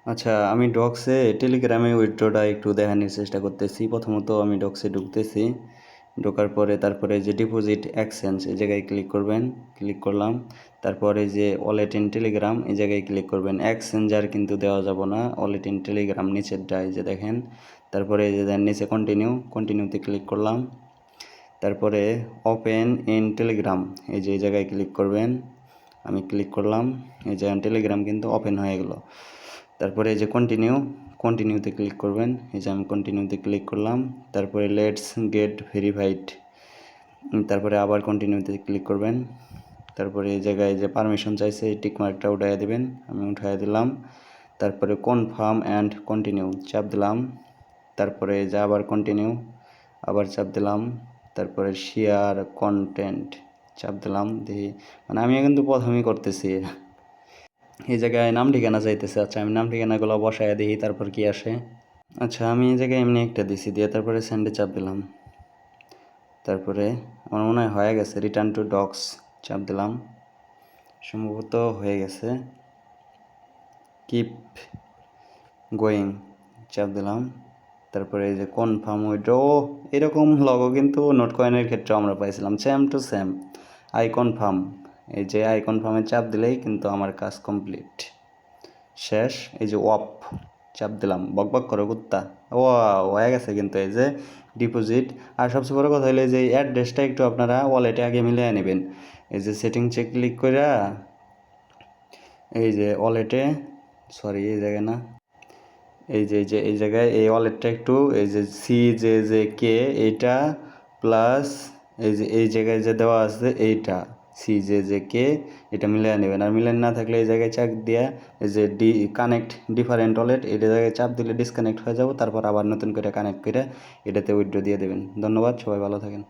আচ্ছা, আমি ডক্সে টেলিগ্রামে উইথড্রটা একটু দেখানোর চেষ্টা করতেছি। প্রথমত আমি ডক্সে ঢুকতেছি। ঢোকার পরে তারপরে যে ডিপোজিট এক্সচেঞ্জ এই জায়গায় ক্লিক করবেন। ক্লিক করলাম। তারপরে যে ওয়ালেট ইন টেলিগ্রাম এই জায়গায় ক্লিক করবেন। এক্সচেঞ্জার কিন্তু দেওয়া যাব না, ওয়ালেট ইন টেলিগ্রাম নিচেরটা এই যে দেখেন। তারপরে এই যে নিচে কন্টিনিউতে ক্লিক করলাম। তারপরে ওপেন ইন টেলিগ্রাম এই যে এই জায়গায় ক্লিক করবেন। আমি ক্লিক করলাম, এই যে টেলিগ্রাম কিন্তু ওপেন হয়ে গেল। তারপরে এই যে কন্টিনিউতে ক্লিক করবেন। এই যে আমি কন্টিনিউতে ক্লিক করলাম। তারপরে লেটস গেট ভেরিফাইড, তারপরে আবার কন্টিনিউতে ক্লিক করবেন। তারপরে এই জায়গায় যে পারমিশন চাইছে এই টিকমার্কটা উঠাইয়া দেবেন, আমি উঠাইয়া দিলাম। তারপরে কনফার্ম অ্যান্ড কন্টিনিউ চাপ দিলাম। তারপরে এই যে আবার কন্টিনিউ, আবার চাপ দিলাম। তারপরে শেয়ার কন্টেন্ট চাপ দিলাম। দেখি মানে আমি কিন্তু প্রথমেই করতেছি। এই জায়গায় নাম ঠিকানা চাইতেছে। আচ্ছা, আমি নাম ঠিকানাগুলো বসায় দিই, তারপর কি আসে। আচ্ছা, আমি এই জায়গায় এমনি একটা দিছি, দিয়ে তারপরে সেন্ডে চাপ দিলাম। তারপরে আমার মনে হয় হয়ে গেছে, রিটার্ন টু ডক্স চাপ দিলাম, সম্ভবত হয়ে গেছে। কিপ গোয়িং চাপ দিলাম। তারপরে এই যে কনফার্ম উইথড্র, এরকম লগো কিন্তু নোট কয়েনের ক্ষেত্রে আমরা পাইছিলাম, same to same. I confirm, এই যে আই কনফার্মে চাপ দিলেই কিন্তু আমার কাজ কমপ্লিট শেষ। এই যে ওয়াপ চাপ দিলাম, বকবক করো কুত্তা। ও হয়ে গেছে কিন্তু এই যে ডিপোজিট। আর সবচেয়ে বড় কথা হলো যে অ্যাড্রেসটা একটু আপনারা ওয়ালেটে আগে মিলিয়ে নেবেন। এই যে সেটিংসে ক্লিক করে এই যে ওয়ালেটে, সরি এই জায়গায় না, এই জায়গায় এই ওয়ালেটটা একটু এই যে CJJK এইটা প্লাস এই যে এই জায়গায় যে দেওয়া আছে এইটা CJJK, এটা মিলিয়ে নেবেন। আর মিলিয়ে না থাকলে এই জায়গায় চাপ দিয়ে এই যে কানেক্ট ডিফারেন্ট ওয়ালেট এটা জায়গায় চাপ দিলে ডিসকানেক্ট হয়ে যাব। তারপর আবার নতুন করে কানেক্ট করে এটাতে উইথড্র দিয়ে দেবেন। ধন্যবাদ, সবাই ভালো থাকেন।